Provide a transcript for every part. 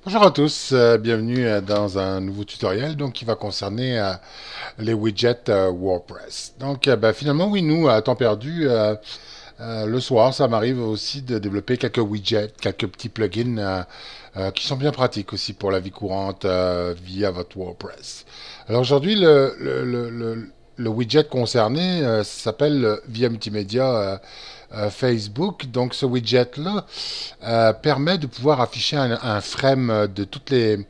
Bonjour à tous, bienvenue dans un nouveau tutoriel donc qui va concerner les widgets WordPress. Donc finalement oui, nous à temps perdu le soir, ça m'arrive aussi de développer quelques widgets, quelques petits plugins qui sont bien pratiques aussi pour la vie courante via votre WordPress. Alors aujourd'hui le widget concerné s'appelle via multimédia Facebook. Donc ce widget-là permet de pouvoir afficher un frame de toutes les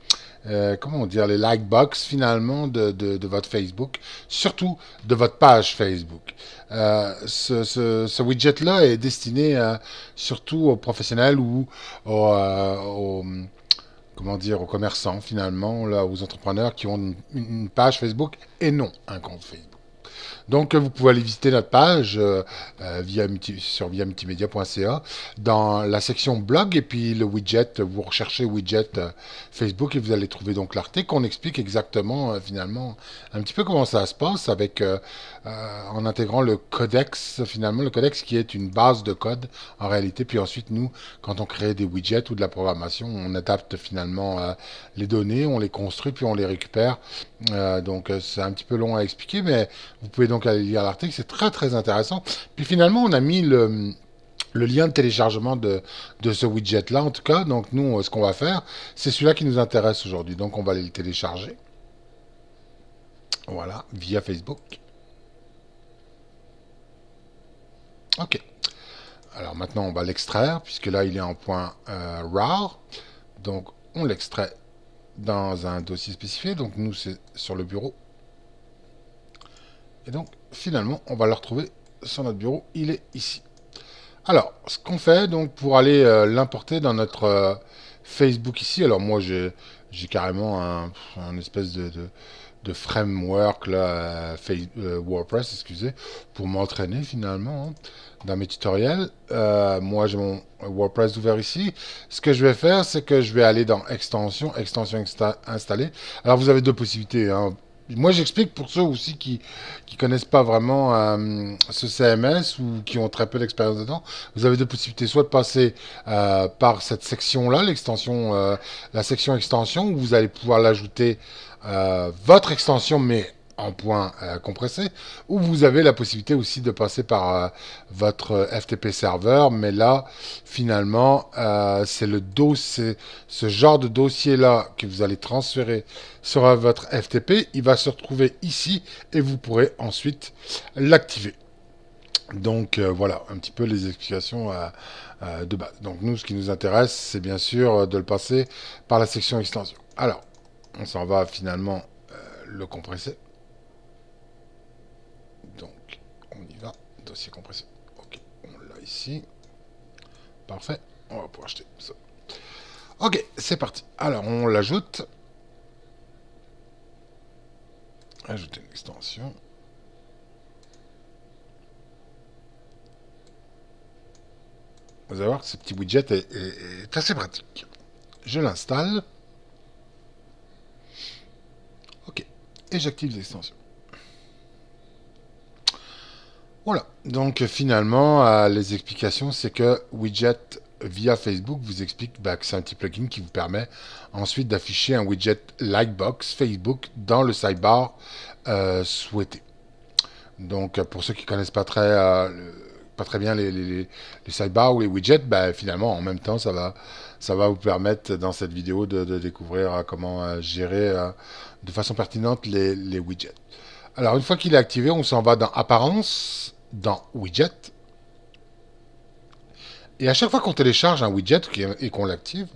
comment dire, les like box finalement de votre Facebook, surtout de votre page Facebook. Ce widget-là est destiné surtout aux professionnels ou aux comment dire, aux commerçants finalement, là, aux entrepreneurs qui ont une page Facebook et non un compte Facebook. Donc, vous pouvez aller visiter notre page sur viamultimedia.ca dans la section blog et puis le widget, vous recherchez widget Facebook et vous allez trouver donc l'article. On explique exactement finalement un petit peu comment ça se passe en intégrant le codex, finalement le codex qui est une base de code en réalité. Puis ensuite, nous, quand on crée des widgets ou de la programmation, on adapte finalement les données, on les construit puis on les récupère. C'est un petit peu long à expliquer, mais vous pouvez donc aller lire l'article, c'est très très intéressant. Puis finalement, on a mis le lien de téléchargement de ce widget-là, en tout cas. Donc nous, ce qu'on va faire, c'est celui-là qui nous intéresse aujourd'hui. Donc on va aller le télécharger. Voilà, via Facebook. OK. Alors maintenant, on va l'extraire, puisque là, il est en point RAR. Donc on l'extrait dans un dossier spécifié. Donc nous, c'est sur le bureau. Et donc, finalement, on va le retrouver sur notre bureau. Il est ici. Alors, ce qu'on fait, donc, pour aller l'importer dans notre Facebook ici, alors moi, j'ai carrément un espèce de framework, là, WordPress, excusez, pour m'entraîner, finalement, hein, dans mes tutoriels. Moi, j'ai mon WordPress ouvert ici. Ce que je vais faire, c'est que je vais aller dans extension installée. Alors, vous avez deux possibilités, hein. Moi, j'explique pour ceux aussi qui connaissent pas vraiment ce CMS ou qui ont très peu d'expérience dedans. Vous avez deux possibilités, soit de passer par cette section-là, la section extension, où vous allez pouvoir l'ajouter votre extension, mais en point compressé, ou vous avez la possibilité aussi de passer par votre FTP serveur, mais là, finalement, c'est ce genre de dossier-là que vous allez transférer sur votre FTP, il va se retrouver ici et vous pourrez ensuite l'activer. Donc voilà, un petit peu les explications de base. Donc nous, ce qui nous intéresse, c'est bien sûr de le passer par la section extension. Alors, on s'en va finalement le compresser. Donc, on y va. Dossier compressé. Ok, on l'a ici. Parfait. On va pouvoir acheter ça. Ok, c'est parti. Alors, on l'ajoute. Ajouter une extension. Vous allez voir que ce petit widget est assez pratique. Je l'installe. Ok. Et j'active l'extension. Voilà. Donc finalement, les explications, c'est que widget via Facebook vous explique que c'est un petit plugin qui vous permet ensuite d'afficher un widget Likebox Facebook dans le sidebar souhaité. Donc pour ceux qui connaissent pas très bien les sidebars ou les widgets, finalement en même temps ça va vous permettre dans cette vidéo de découvrir comment gérer de façon pertinente les widgets. Alors une fois qu'il est activé, on s'en va dans Apparence, dans Widget. Et à chaque fois qu'on télécharge un widget et qu'on l'active,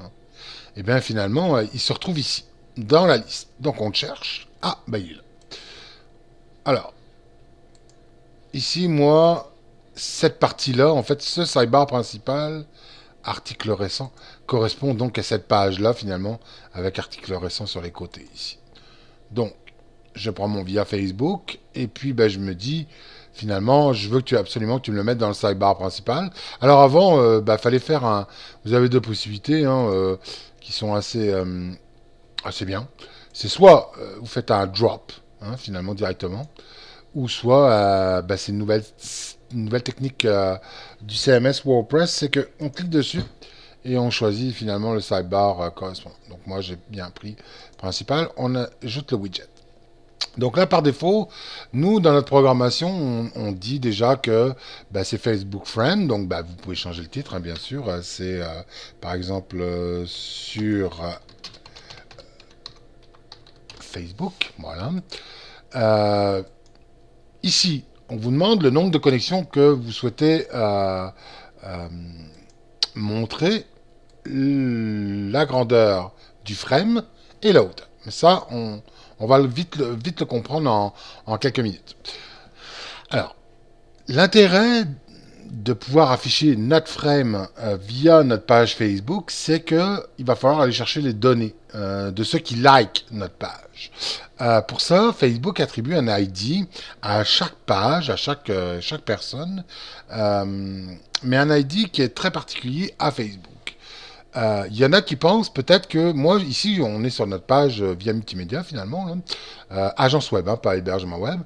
et bien finalement, il se retrouve ici, dans la liste. Donc on le cherche. Ah, il est là. Alors, ici, moi, cette partie-là, en fait, ce sidebar principal, article récent, correspond donc à cette page-là, finalement, avec article récent sur les côtés, ici. Donc, je prends mon via Facebook, et puis je me dis, finalement, je veux absolument que tu me le mettes dans le sidebar principal. Alors avant, fallait faire un... Vous avez deux possibilités hein, qui sont assez bien. C'est soit vous faites un drop, hein, finalement, directement, ou soit c'est une nouvelle technique du CMS WordPress, c'est qu'on clique dessus, et on choisit finalement le sidebar correspondant. Donc moi j'ai bien pris principal, on ajoute le widget. Donc là, par défaut, nous, dans notre programmation, on dit déjà que bah, c'est Facebook Friend. Donc bah, vous pouvez changer le titre, hein, bien sûr. C'est par exemple sur Facebook. Voilà. Euh, Ici, on vous demande le nombre de connexions que vous souhaitez euh, montrer, la grandeur du frame et load. Mais ça, on va vite le comprendre en quelques minutes. Alors, l'intérêt de pouvoir afficher notre frame via notre page Facebook, c'est que il va falloir aller chercher les données de ceux qui like notre page. Pour ça, Facebook attribue un ID à chaque page, à chaque personne, mais un ID qui est très particulier à Facebook. Il y en a qui pensent peut-être que moi, ici, on est sur notre page via multimédia finalement, là, agence web, hein, pas hébergement web.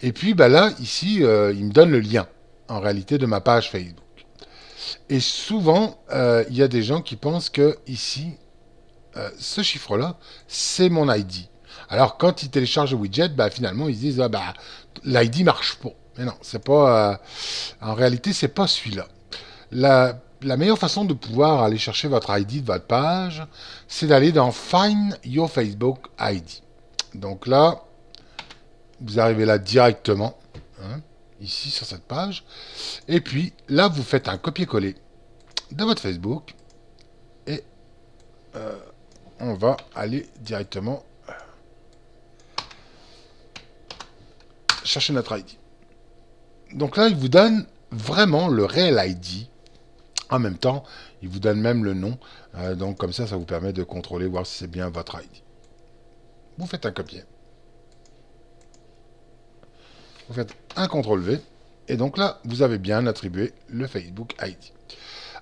Et puis bah, là, ici, il me donne le lien en réalité de ma page Facebook. Et souvent, il y a des gens qui pensent que ici, ce chiffre-là, c'est mon ID. Alors quand ils téléchargent le widget, bah, finalement, ils se disent ah, bah, l'ID marche pas. Mais non, c'est pas. En réalité, c'est pas celui-là. La meilleure façon de pouvoir aller chercher votre ID de votre page, c'est d'aller dans Find Your Facebook ID. Donc là, vous arrivez là directement, hein, ici sur cette page. Et puis là, vous faites un copier-coller de votre Facebook et on va aller directement chercher notre ID. Donc là, il vous donne vraiment le réel ID. En même temps, il vous donne même le nom. Donc comme ça vous permet de contrôler, voir si c'est bien votre ID. Vous faites un copier. Vous faites un CTRL-V. Et donc là, vous avez bien attribué le Facebook ID.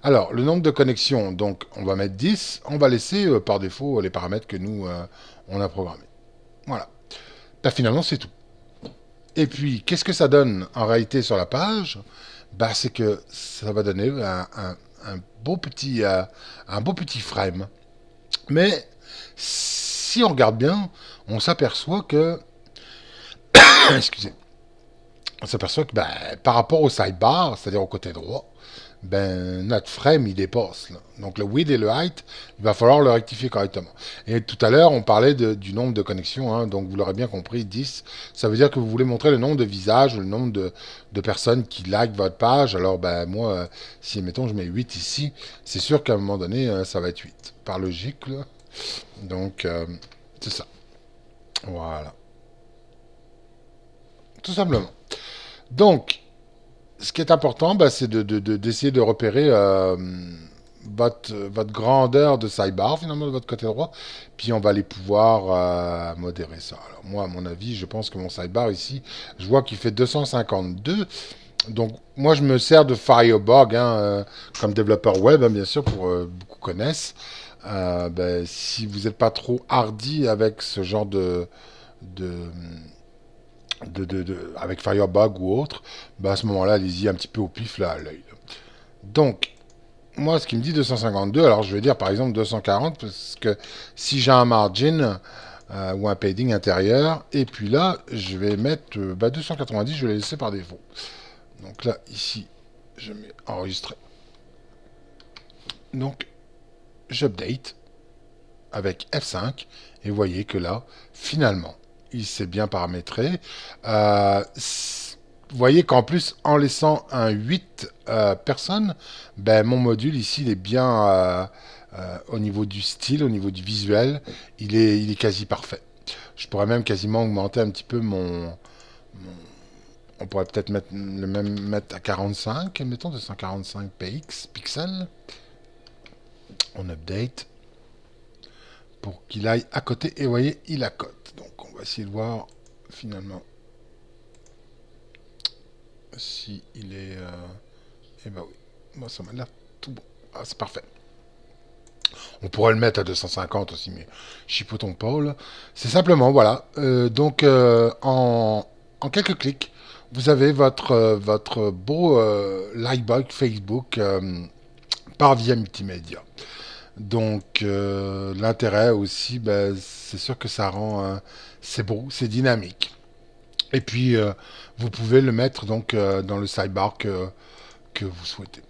Alors, le nombre de connexions, donc on va mettre 10. On va laisser par défaut les paramètres que nous, on a programmés. Voilà. Bah, finalement, c'est tout. Et puis, qu'est-ce que ça donne en réalité sur la page? Bah, c'est que ça va donner un beau petit frame. Mais si on regarde bien, on s'aperçoit que excusez, on s'aperçoit que ben, par rapport au sidebar, c'est-à-dire au côté droit, ben, notre frame il dépasse. Là. Donc le width et le height, il va falloir le rectifier correctement. Et tout à l'heure, on parlait du nombre de connexions, hein, donc vous l'aurez bien compris, 10. Ça veut dire que vous voulez montrer le nombre de visages, le nombre de personnes qui like votre page. Alors ben moi, si mettons je mets 8 ici, c'est sûr qu'à un moment donné, ça va être 8. Par logique, là. Donc c'est ça. Voilà. Tout simplement. Donc, ce qui est important, bah, c'est d'essayer de repérer votre grandeur de sidebar, finalement, de votre côté droit. Puis, on va aller pouvoir modérer ça. Alors, moi, à mon avis, je pense que mon sidebar ici, je vois qu'il fait 252. Donc, moi, je me sers de Firebug, hein, comme développeur web, hein, bien sûr, pour beaucoup connaissent. Ben, si vous n'êtes pas trop hardy avec ce genre de, avec Firebug ou autre, bah à ce moment-là, allez-y un petit peu au pif là à l'œil. Donc, moi, ce qui me dit 252, alors je vais dire par exemple 240, parce que si j'ai un margin ou un padding intérieur, et puis là, je vais mettre 290, je vais les laisser par défaut. Donc là, ici, je mets enregistrer. Donc, j'update avec F5, et vous voyez que là, finalement, il s'est bien paramétré. Vous voyez qu'en plus, en laissant un 8 personnes, ben, mon module ici, il est bien au niveau du style, au niveau du visuel, il est quasi parfait. Je pourrais même quasiment augmenter un petit peu on pourrait peut-être mettre à 45, mettons 245 pixels. On update pour qu'il aille à côté. Et vous voyez, il accote. Donc on va essayer de voir finalement si il est... Eh ben oui, moi ça m'a l'air tout bon. Ah, c'est parfait. On pourrait le mettre à 250 aussi, mais chipotons pas là. C'est simplement, voilà. Donc en quelques clics, vous avez votre beau Lightbug Facebook par via multimédia. Donc l'intérêt aussi, ben, c'est sûr que ça rend, c'est beau, c'est dynamique. Et puis vous pouvez le mettre donc dans le sidebar que vous souhaitez.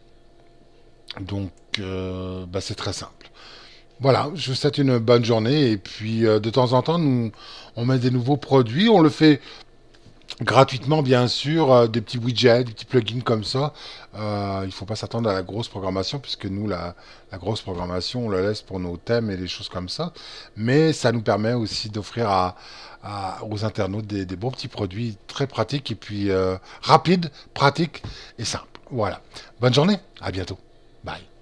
Donc ben, c'est très simple. Voilà, je vous souhaite une bonne journée et puis de temps en temps nous on met des nouveaux produits, on le fait gratuitement bien sûr, des petits widgets, des petits plugins comme ça. Il ne faut pas s'attendre à la grosse programmation puisque nous la grosse programmation on la laisse pour nos thèmes et des choses comme ça. Mais ça nous permet aussi d'offrir aux internautes des bons petits produits très pratiques et puis rapides, pratiques et simples. Voilà. Bonne journée, à bientôt. Bye.